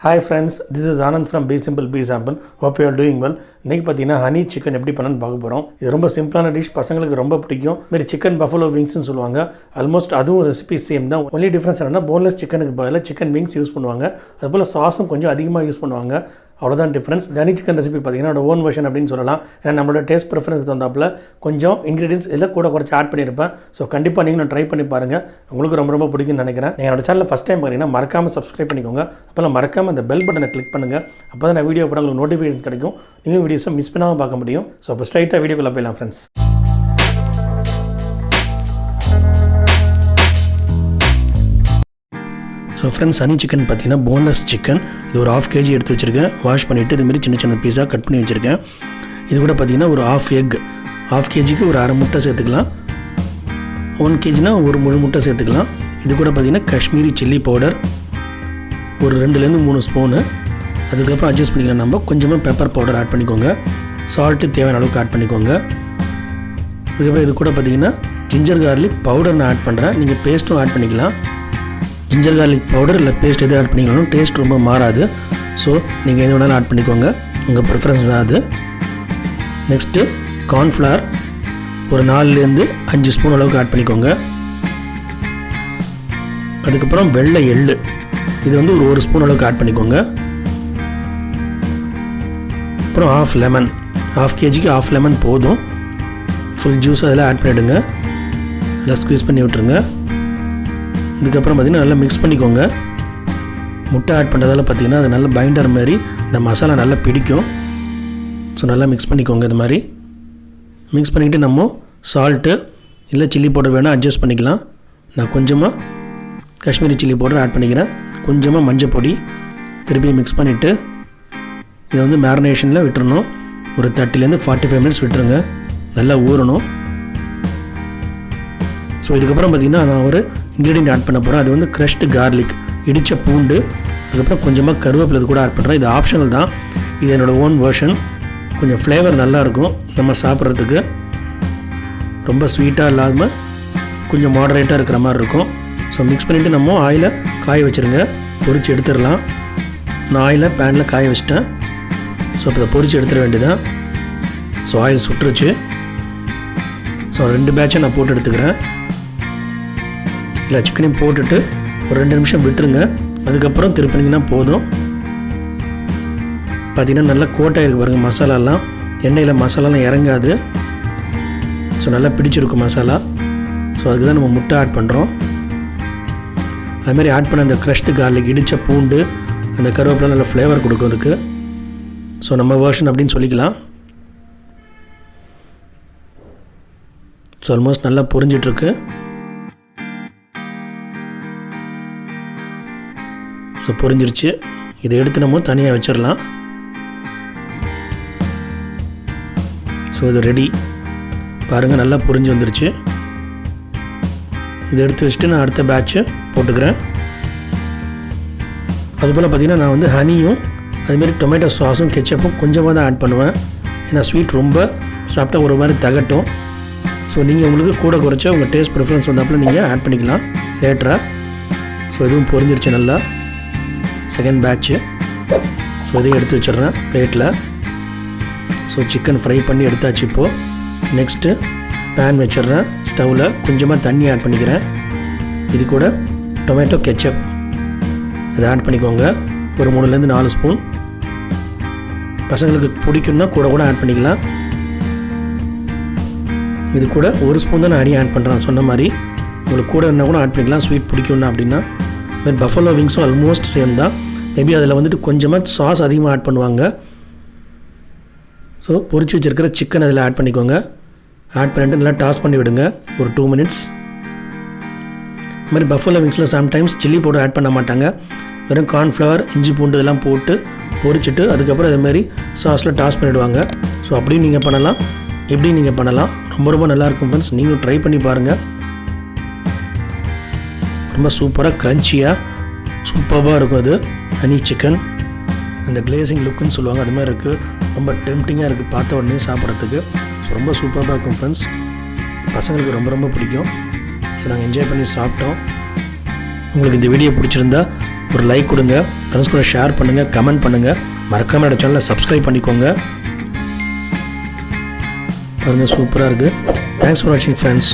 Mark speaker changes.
Speaker 1: Hi friends, this is Anand from Be Simple Be Sample. Hope you are doing well. இன்னைக்கு பார்த்தீங்கன்னா honey chicken எப்படி பண்ணணும்னு பார்க்க போகிறோம். இது ரொம்ப சிம்பிளான டிஷ், பசங்களுக்கு ரொம்ப பிடிக்கும். மாரி சிக்கன் பஃபலோ விங்ஸ்னு சொல்லுவாங்க. ஆல்மோஸ்ட் அதுவும் ரெசிபி சேம் தான். ஒன்லி டிஃப்ரென்ஸ் என்னன்னா போன்லெஸ் சிக்கனுக்கு பதிலாக சிக்கன் விங்ஸ் யூஸ் பண்ணுவாங்க. அதுபோல் சாஸும் கொஞ்சம் அதிகமாக யூஸ் பண்ணுவாங்க. அவ்வளோதான் டிஃப்ரென்ஸ். ஹனி சிக்கன் ரெசிபி பார்த்தீங்கன்னா என்னோட ஓன் வெர்ஷன் அப்படின்னு சொல்லலாம். ஏன்னா நம்மளோட டேஸ்ட் ப்ரிஃபரன்ஸ் தந்தாப்பில் கொஞ்சம் இன்க்ரீடியன்ஸ் எல்லாம் கூட குறைச்சி ஆட் பண்ணியிருப்பேன். ஸோ கண்டிப்பாக நீங்களும் ட்ரை பண்ணி பாருங்கள். உங்களுக்கு ரொம்ப ரொம்ப பிடிக்கும்னு நினைக்கிறேன். நீங்கள் என்னோட சேனலில் ஃபஸ்ட் டைம் பார்த்தீங்கன்னா மறக்காமல் சப்ஸ்கிரைப் பண்ணிக்கோங்க. அப்போல்லாம் மறக்காமல் அந்த பெல் பட்டனை கிளிக் பண்ணுங்கள். அப்போ தான் நான் வீடியோ போட உங்களுக்கு நோட்டிஃபிகேஷன் கிடைக்கும். நீங்களும் வீடியோஸை மிஸ் பண்ணாமல் பார்க்க முடியும். ஸோ அப்போ ஸ்ட்ரைட்டாக வீடியோக்குள்ளே போயிடலாம் friends. So friends, honey chicken பார்த்தீங்கன்னா போன்லெஸ் சிக்கன். இது ஒரு 1/2 kg எடுத்து வச்சுருக்கேன். வாஷ் பண்ணிவிட்டு இதுமாரி சின்ன சின்ன பீஸாக கட் பண்ணி வச்சுருக்கேன். இது கூட பார்த்தீங்கன்னா ஒரு 1/2 egg, 1/2 kgக்கு ஒரு அரை முட்டை சேர்த்துக்கலாம். 1 kgனா ஒரு முழு முட்டை சேர்த்துக்கலாம். இது கூட பார்த்தீங்கன்னா காஷ்மீரி சில்லி பவுடர் ஒரு 2லேருந்து 3 ஸ்பூனு. அதுக்கப்புறம் அட்ஜஸ்ட் பண்ணிக்கலாம். நம்ம கொஞ்சமாக பெப்பர் பவுடர் ஆட் பண்ணிக்கோங்க. சால்ட்டு தேவையான அளவுக்கு ஆட் பண்ணிக்கோங்க. அதுக்கப்புறம் இது கூட பார்த்தீங்கன்னா ஜிஞ்சர் கார்லிக் பவுடர் நான் ஆட் பண்ணுறேன். நீங்கள் பேஸ்ட்டும் ஆட் பண்ணிக்கலாம். ஜிஞ்சர் கார்லிக் பவுடர் இல்லை பேஸ்ட் எது ஆட் பண்ணிக்கணும், டேஸ்ட் ரொம்ப மாறாது. ஸோ நீங்கள் எது வேணாலும் ஆட் பண்ணிக்கோங்க, உங்கள் ப்ரிஃபரன்ஸ் தான் அது. நெக்ஸ்ட்டு கார்ன்ஃப்ளவர் ஒரு 4லேருந்து 5 ஸ்பூன் அளவுக்கு ஆட் பண்ணிக்கோங்க. அதுக்கப்புறம் வெள்ளை எள்ளு இது வந்து ஒரு 1 ஸ்பூன் அளவுக்கு ஆட் பண்ணிக்கோங்க. அப்புறம் 1/2 லெமன், 1/2 kgக்கு 1/2 லெமன் போதும். ஃபுல் ஜூஸ் அதில் ஆட் பண்ணிவிடுங்க. நல்லா ஸ்க்வீஸ் பண்ணி விட்டுருங்க. இதுக்கப்புறம் பார்த்திங்கன்னா நல்லா மிக்ஸ் பண்ணிக்கோங்க. முட்டை ஆட் பண்ணுறதால பார்த்திங்கன்னா அது நல்ல பைண்டர் மாதிரி இந்த மசாலா நல்லா பிடிக்கும். ஸோ நல்லா மிக்ஸ் பண்ணிக்கோங்க. இது மாதிரி மிக்ஸ் பண்ணிக்கிட்டு நம்ம சால்ட்டு இல்லை சில்லி பவுடர் வேணால் அட்ஜஸ்ட் பண்ணிக்கலாம். நான் கொஞ்சமாக காஷ்மீரி சில்லி பவுடர் ஆட் பண்ணிக்கிறேன். கொஞ்சமாக மஞ்சள் பொடி திருப்பி மிக்ஸ் பண்ணிவிட்டு இதை வந்து மேரினேஷனில் விட்டுறணும். ஒரு 30லேருந்து 45 மினிட்ஸ் விட்டுருங்க, நல்லா ஊறணும். ஸோ இதுக்கப்புறம் பார்த்திங்கன்னா நான் ஒரு இன்க்ரீடியன்ட் ஆட் பண்ண போகிறேன். அது வந்து க்ரஷ்டு கார்லிக், இடித்த பூண்டு, அதுக்கப்புறம் கொஞ்சமாக கருவேப்பிலை இது கூட ஆட் பண்ணுறேன். இது ஆப்ஷனல் தான். இது என்னோடய ஓன் வெர்ஷன். கொஞ்சம் ஃப்ளேவர் நல்லாயிருக்கும் நம்ம சாப்பிட்றதுக்கு. ரொம்ப ஸ்வீட்டாக இல்லாமல் கொஞ்சம் மாடரேட்டாக இருக்கிற மாதிரி இருக்கும். ஸோ மிக்ஸ் பண்ணிவிட்டு நம்ம ஆயிலை காய வச்சுருங்க, பொரித்து எடுத்துடலாம். நான் ஆயிலை பேனில் காய வச்சிட்டேன். ஸோ இப்போ இதை பொரித்து எடுத்துட வேண்டியதான். ஸோ ஆயில் சுட்டுருச்சு. ஸோ 2 பேட்சை நான் போட்டு எடுத்துக்கிறேன். இல்லை சிக்கனையும் போட்டுட்டு ஒரு 2 நிமிஷம் விட்டுருங்க. அதுக்கப்புறம் திருப்பினீங்கன்னா போதும். பார்த்திங்கன்னா நல்லா கோட்டாயிருக்கு பாருங்கள் மசாலாலாம். எண்ணெயில் மசாலாலாம் இறங்காது. ஸோ நல்லா பிடிச்சிருக்கும் மசாலா. ஸோ அதுக்கு தான் நம்ம முட்டை ஆட் பண்ணுறோம். அதுமாதிரி ஆட் பண்ண அந்த க்ரஷ்டு கார்லிக், இடித்த பூண்டு, அந்த கருவேப்பிலை நல்ல ஃப்ளேவர் கொடுக்கும் அதுக்கு. ஸோ நம்ம வெர்ஷன் அப்படின்னு சொல்லிக்கலாம். ஸோ ஆல்மோஸ்ட் நல்லா பொரிஞ்சிட்ருக்கு. ஸோ பொரிஞ்சிருச்சு. இதை எடுத்து நம்ம தனியாக வச்சிடலாம். ஸோ இது ரெடி பாருங்கள், நல்லா பொரிஞ்சு வந்துருச்சு. இதை எடுத்து வச்சுட்டு நான் அடுத்த பேட்சை போட்டுக்கிறேன். அதுபோல் பார்த்திங்கன்னா நான் வந்து ஹனியும் அதுமாரி டொமேட்டோ சாஸும் கெச்சப்பும் கொஞ்சமாக தான் ஆட் பண்ணுவேன். ஏன்னா ஸ்வீட் ரொம்ப சாப்பிட்டா ஒரு மாதிரி தகட்டும். ஸோ நீங்கள் உங்களுக்கு கூட குறைச்சா உங்கள் டேஸ்ட் ப்ரிஃபரன்ஸ் வந்தாப்பில் நீங்கள் ஆட் பண்ணிக்கலாம் லேட்டராக. ஸோ இதுவும் பொரிஞ்சிருச்சு நல்லா. Second patch. ஸோ இதையும் எடுத்து வச்சிடுறேன் பிளேட்டில். ஸோ சிக்கன் ஃப்ரை பண்ணி எடுத்தாச்சு. இப்போது நெக்ஸ்ட்டு பேன் வச்சிடுறேன் ஸ்டவ்வில். கொஞ்சமாக தண்ணி ஆட் பண்ணிக்கிறேன். இது கூட டொமேட்டோ கெச்சப் அதை ஆட் பண்ணிக்கோங்க. ஒரு 3லேருந்து 4 ஸ்பூன். பசங்களுக்கு பிடிக்கும்னா கூட கூட ஆட் பண்ணிக்கலாம். இது கூட 1 ஸ்பூன் தான் நான் அடி ஆட் பண்ணுறேன். சொன்ன மாதிரி உங்களுக்கு கூட என்ன கூட ஆட் பண்ணிக்கலாம் ஸ்வீட் பிடிக்கும்னா. அப்படின்னா மாதிரி பஃபலோ விங்ஸும் ஆல்மோஸ்ட் சேம் தான். மேபி அதில் வந்துட்டு கொஞ்சமாக சாஸ் அதிகமாக ஆட் பண்ணுவாங்க. ஸோ பொரிச்சு வச்சுருக்கிற சிக்கன் அதில் ஆட் பண்ணிக்கோங்க. ஆட் பண்ணிட்டு நல்லா டாஸ் பண்ணி விடுங்க ஒரு 2 மினிட்ஸ். இது மாதிரி பஃபலோ விங்ஸில் சம்டைம்ஸ் சில்லி பவுடர் ஆட் பண்ண மாட்டாங்க. வெறும் கார்ன்ஃப்ளவர், இஞ்சி பூண்டு இதெல்லாம் போட்டு பொரிச்சிட்டு அதுக்கப்புறம் இதுமாரி சாஸில் டாஸ் பண்ணிவிடுவாங்க. ஸோ அப்படியும் நீங்கள் பண்ணலாம், இப்படியும் நீங்கள் பண்ணலாம். ரொம்ப ரொம்ப நல்லாயிருக்கும் ஃப்ரெண்ட்ஸ். நீங்களும் ட்ரை பண்ணி பாருங்கள். ரொம்ப சூப்பராக க்ரன்ச்சியாக சூப்பராக இருக்கும். அது ஹனி சிக்கன் அந்த கிளேசிங் லுக்குன்னு சொல்லுவாங்க, அது மாதிரி இருக்குது. ரொம்ப டெம்ப்டிங்காக இருக்குது பார்த்த உடனே சாப்பிட்றதுக்கு. ஸோ ரொம்ப சூப்பராக இருக்கும் ஃப்ரெண்ட்ஸ். பசங்களுக்கு ரொம்ப ரொம்ப பிடிக்கும். ஸோ நாங்கள் என்ஜாய் பண்ணி சாப்பிட்டோம். உங்களுக்கு இந்த வீடியோ பிடிச்சிருந்தா ஒரு லைக் கொடுங்க, ஃப்ரெண்ட்ஸ் கூட ஷேர் பண்ணுங்கள், கமெண்ட் பண்ணுங்கள், மறக்காமல் என்னோட சேனலை சப்ஸ்கிரைப் பண்ணிக்கோங்க. பாருங்கள், சூப்பராக இருக்குது. தேங்க்ஸ் ஃபார் வாட்சிங் ஃப்ரெண்ட்ஸ்.